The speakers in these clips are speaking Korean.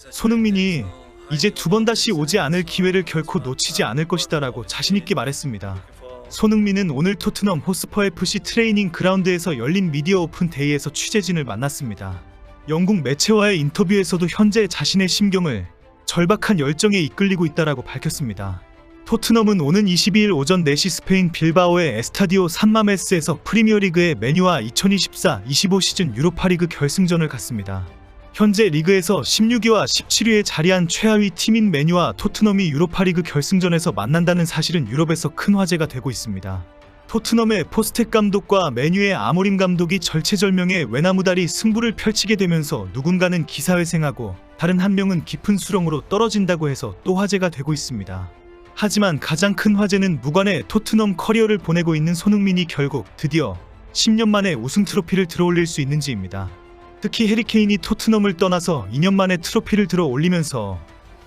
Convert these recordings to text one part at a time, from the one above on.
손흥민이 이제 두 번 다시 오지 않을 기회를 결코 놓치지 않을 것이다 라고 자신있게 말했습니다. 손흥민은 오늘 토트넘 호스퍼 FC 트레이닝 그라운드에서 열린 미디어 오픈 데이에서 취재진을 만났습니다. 영국 매체와의 인터뷰에서도 현재 자신의 심경을 절박한 열정에 이끌리고 있다라고 밝혔습니다. 토트넘은 오는 22일 오전 4시 스페인 빌바오의 에스타디오 산마메스에서 프리미어리그의 맨유와 2024-25 시즌 유로파리그 결승전을 갖습니다. 현재 리그에서 16위와 17위에 자리한 최하위 팀인 맨유와 토트넘이 유로파리그 결승전에서 만난다는 사실은 유럽에서 큰 화제가 되고 있습니다. 토트넘의 포스텍 감독과 맨유의 아모림 감독이 절체절명의 외나무다리 승부를 펼치게 되면서 누군가는 기사회생하고 다른 한 명은 깊은 수렁으로 떨어진다고 해서 또 화제가 되고 있습니다. 하지만 가장 큰 화제는 무관의 토트넘 커리어를 보내고 있는 손흥민이 결국 드디어 10년 만에 우승 트로피를 들어올릴 수 있는지입니다. 특히 해리케인이 토트넘을 떠나서 2년 만에 트로피를 들어 올리면서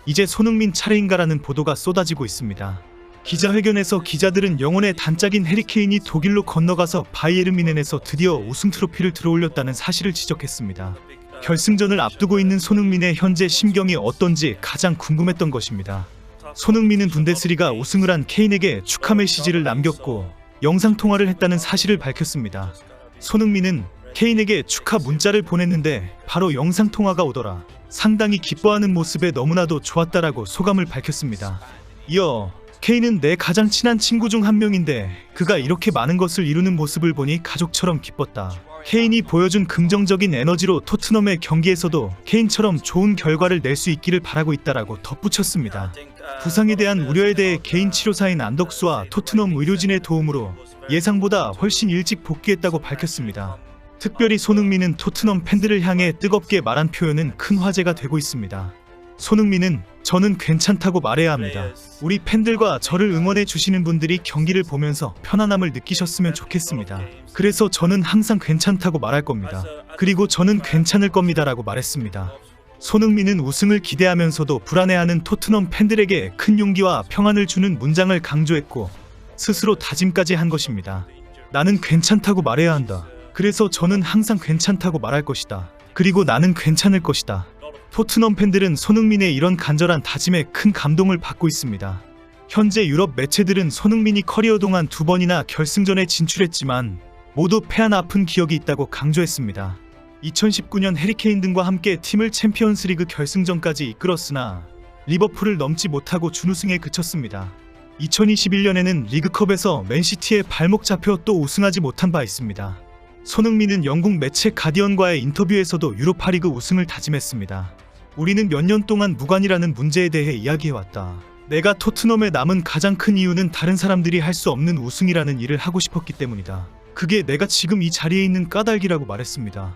이제 손흥민 차례인가라는 보도가 쏟아지고 있습니다. 기자회견에서 기자들은 영혼의 단짝인 해리케인이 독일로 건너가서 바이에른 뮌헨에서 드디어 우승 트로피를 들어올렸다는 사실을 지적했습니다. 결승전을 앞두고 있는 손흥민의 현재 심경이 어떤지 가장 궁금했던 것입니다. 손흥민은 분데스리가 우승을 한 케인에게 축하 메시지를 남겼고 영상통화를 했다는 사실을 밝혔습니다. 손흥민은 케인에게 축하 문자를 보냈는데 바로 영상통화가 오더라. 상당히 기뻐하는 모습에 너무나도 좋았다라고 소감을 밝혔습니다. 이어 케인은 내 가장 친한 친구 중 한 명인데 그가 이렇게 많은 것을 이루는 모습을 보니 가족처럼 기뻤다. 케인이 보여준 긍정적인 에너지로 토트넘의 경기에서도 케인처럼 좋은 결과를 낼 수 있기를 바라고 있다라고 덧붙였습니다. 부상에 대한 우려에 대해 개인 치료사인 안덕수와 토트넘 의료진의 도움으로 예상보다 훨씬 일찍 복귀했다고 밝혔습니다. 특별히 손흥민은 토트넘 팬들을 향해 뜨겁게 말한 표현은 큰 화제가 되고 있습니다. 손흥민은 저는 괜찮다고 말해야 합니다. 우리 팬들과 저를 응원해 주시는 분들이 경기를 보면서 편안함을 느끼셨으면 좋겠습니다. 그래서 저는 항상 괜찮다고 말할 겁니다. 그리고 저는 괜찮을 겁니다 라고 말했습니다. 손흥민은 우승을 기대하면서도 불안해하는 토트넘 팬들에게 큰 용기와 평안을 주는 문장을 강조했고 스스로 다짐까지 한 것입니다. 나는 괜찮다고 말해야 한다. 그래서 저는 항상 괜찮다고 말할 것이다. 그리고 나는 괜찮을 것이다. 토트넘 팬들은 손흥민의 이런 간절한 다짐에 큰 감동을 받고 있습니다. 현재 유럽 매체들은 손흥민이 커리어 동안 2번이나 결승전에 진출했지만 모두 패한 아픈 기억이 있다고 강조했습니다. 2019년 해리케인 등과 함께 팀을 챔피언스리그 결승전까지 이끌었으나 리버풀을 넘지 못하고 준우승에 그쳤습니다. 2021년에는 리그컵에서 맨시티에 발목 잡혀 또 우승하지 못한 바 있습니다. 손흥민은 영국 매체 가디언과의 인터뷰에서도 유로파리그 우승을 다짐했습니다. 우리는 몇 년 동안 무관이라는 문제에 대해 이야기해왔다. 내가 토트넘에 남은 가장 큰 이유는 다른 사람들이 할 수 없는 우승이라는 일을 하고 싶었기 때문이다. 그게 내가 지금 이 자리에 있는 까닭이라고 말했습니다.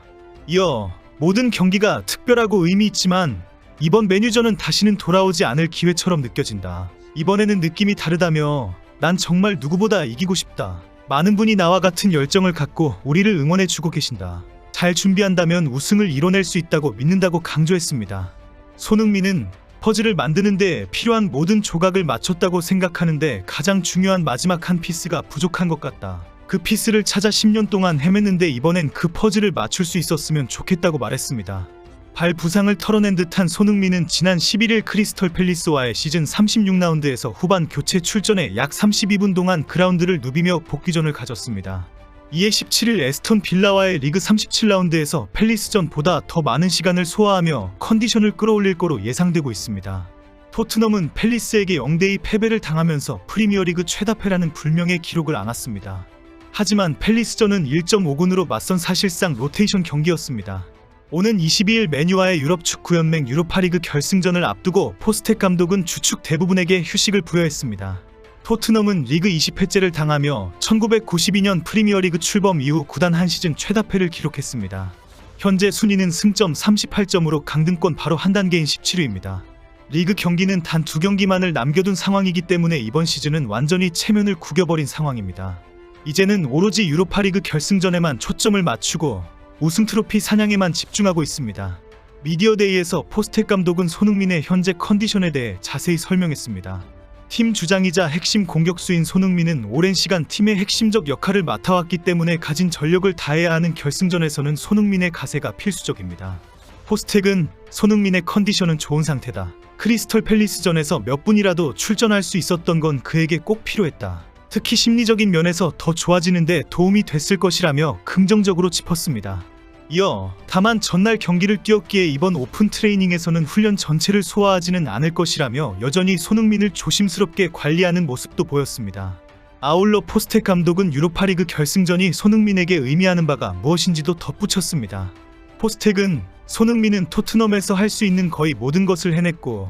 이어 모든 경기가 특별하고 의미 있지만 이번 맨유전은 다시는 돌아오지 않을 기회처럼 느껴진다. 이번에는 느낌이 다르다며 난 정말 누구보다 이기고 싶다. 많은 분이 나와 같은 열정을 갖고 우리를 응원해주고 계신다. 잘 준비한다면 우승을 이뤄낼 수 있다고 믿는다고 강조했습니다. 손흥민은 퍼즐을 만드는데 필요한 모든 조각을 맞췄다고 생각하는데 가장 중요한 마지막 한 피스가 부족한 것 같다. 그 피스를 찾아 10년 동안 헤맸는데 이번엔 그 퍼즐을 맞출 수 있었으면 좋겠다고 말했습니다. 발 부상을 털어낸 듯한 손흥민은 지난 11일 크리스털 팰리스와의 시즌 36라운드에서 후반 교체 출전해 약 32분 동안 그라운드를 누비며 복귀전을 가졌습니다. 이에 17일 에스턴 빌라와의 리그 37라운드에서 팰리스전보다 더 많은 시간을 소화하며 컨디션을 끌어올릴 거로 예상되고 있습니다. 토트넘은 팰리스에게 0대2 패배를 당하면서 프리미어리그 최다패라는 불명의 기록을 안았습니다. 하지만 팰리스전은 1.5군으로 맞선 사실상 로테이션 경기였습니다. 오는 22일 맨유와의 유럽 축구연맹 유로파리그 결승전을 앞두고 포스텍 감독은 주축 대부분에게 휴식을 부여했습니다. 토트넘은 리그 20회째를 당하며 1992년 프리미어리그 출범 이후 구단 한 시즌 최다패를 기록했습니다. 현재 순위는 승점 38점으로 강등권 바로 한 단계인 17위입니다. 리그 경기는 단 2경기만을 남겨둔 상황이기 때문에 이번 시즌은 완전히 체면을 구겨버린 상황입니다. 이제는 오로지 유로파리그 결승전에만 초점을 맞추고 우승 트로피 사냥에만 집중하고 있습니다. 미디어데이에서 포스텍 감독은 손흥민의 현재 컨디션에 대해 자세히 설명했습니다. 팀 주장이자 핵심 공격수인 손흥민은 오랜 시간 팀의 핵심적 역할을 맡아왔기 때문에 가진 전력을 다해야 하는 결승전에서는 손흥민의 가세가 필수적입니다. 포스텍은 손흥민의 컨디션은 좋은 상태다. 크리스털 팰리스전에서 몇 분이라도 출전할 수 있었던 건 그에게 꼭 필요했다. 특히 심리적인 면에서 더 좋아지는데 도움이 됐을 것이라며 긍정적으로 짚었습니다. 이어 다만 전날 경기를 뛰었기에 이번 오픈 트레이닝에서는 훈련 전체를 소화하지는 않을 것이라며 여전히 손흥민을 조심스럽게 관리하는 모습도 보였습니다. 아울러 포스텍 감독은 유로파리그 결승전이 손흥민에게 의미하는 바가 무엇인지도 덧붙였습니다. 포스텍은 손흥민은 토트넘에서 할 수 있는 거의 모든 것을 해냈고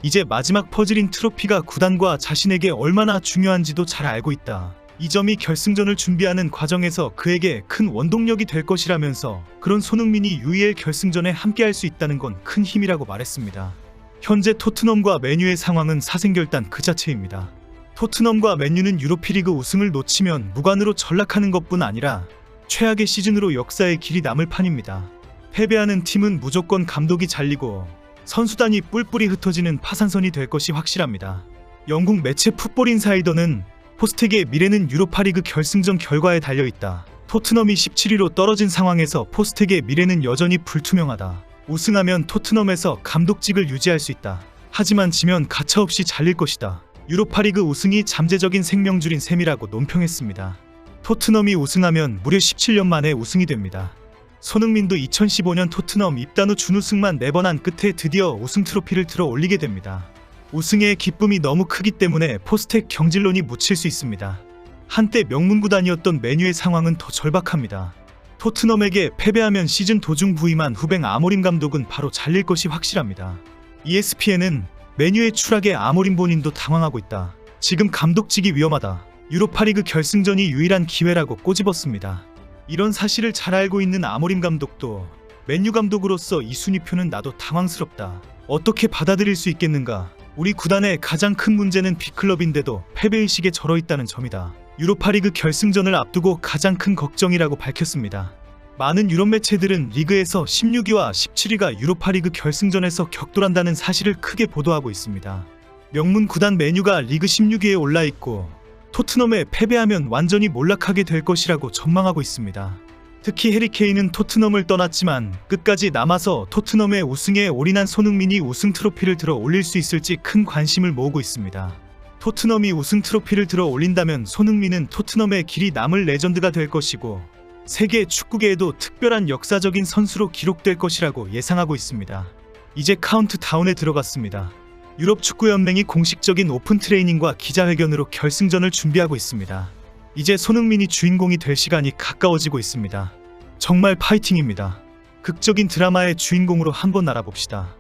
이제 마지막 퍼즐인 트로피가 구단과 자신에게 얼마나 중요한지도 잘 알고 있다. 이 점이 결승전을 준비하는 과정에서 그에게 큰 원동력이 될 것이라면서 그런 손흥민이 UEL 결승전에 함께할 수 있다는 건 큰 힘이라고 말했습니다. 현재 토트넘과 맨유의 상황은 사생결단 그 자체입니다. 토트넘과 맨유는 유로피리그 우승을 놓치면 무관으로 전락하는 것뿐 아니라 최악의 시즌으로 역사에 길이 남을 판입니다. 패배하는 팀은 무조건 감독이 잘리고 선수단이 뿔뿔이 흩어지는 파산선이 될 것이 확실합니다. 영국 매체 풋볼 인사이더는 포스텍의 미래는 유로파리그 결승전 결과에 달려있다. 토트넘이 17위로 떨어진 상황에서 포스텍의 미래는 여전히 불투명하다. 우승하면 토트넘에서 감독직을 유지할 수 있다. 하지만 지면 가차없이 잘릴 것이다. 유로파리그 우승이 잠재적인 생명줄인 셈이라고 논평했습니다. 토트넘이 우승하면 무려 17년 만에 우승이 됩니다. 손흥민도 2015년 토트넘 입단 후 준우승만 4번 한 끝에 드디어 우승 트로피를 들어 올리게 됩니다. 우승의 기쁨이 너무 크기 때문에 포스텍 경질론이 묻힐 수 있습니다. 한때 명문구단이었던 맨유의 상황은 더 절박합니다. 토트넘에게 패배하면 시즌 도중 부임한 후배 아모림 감독은 바로 잘릴 것이 확실합니다. ESPN은 맨유의 추락에 아모림 본인도 당황하고 있다. 지금 감독직이 위험하다. 유로파리그 결승전이 유일한 기회라고 꼬집었습니다. 이런 사실을 잘 알고 있는 아모림 감독도 맨유 감독으로서 이 순위표는 나도 당황스럽다. 어떻게 받아들일 수 있겠는가? 우리 구단의 가장 큰 문제는 B클럽인데도 패배의식에 절어있다는 점이다. 유로파리그 결승전을 앞두고 가장 큰 걱정이라고 밝혔습니다. 많은 유럽 매체들은 리그에서 16위와 17위가 유로파리그 결승전에서 격돌한다는 사실을 크게 보도하고 있습니다. 명문 구단 맨유가 리그 16위에 올라있고 토트넘에 패배하면 완전히 몰락하게 될 것이라고 전망하고 있습니다. 특히 해리케인은 토트넘을 떠났지만 끝까지 남아서 토트넘의 우승에 올인한 손흥민이 우승 트로피를 들어 올릴 수 있을지 큰 관심을 모으고 있습니다. 토트넘이 우승 트로피를 들어 올린다면 손흥민은 토트넘의 길이 남을 레전드가 될 것이고 세계 축구계에도 특별한 역사적인 선수로 기록될 것이라고 예상하고 있습니다. 이제 카운트다운에 들어갔습니다. 유럽 축구연맹이 공식적인 오픈 트레이닝과 기자회견으로 결승전을 준비하고 있습니다. 이제 손흥민이 주인공이 될 시간이 가까워지고 있습니다. 정말 파이팅입니다. 극적인 드라마의 주인공으로 한번 알아봅시다.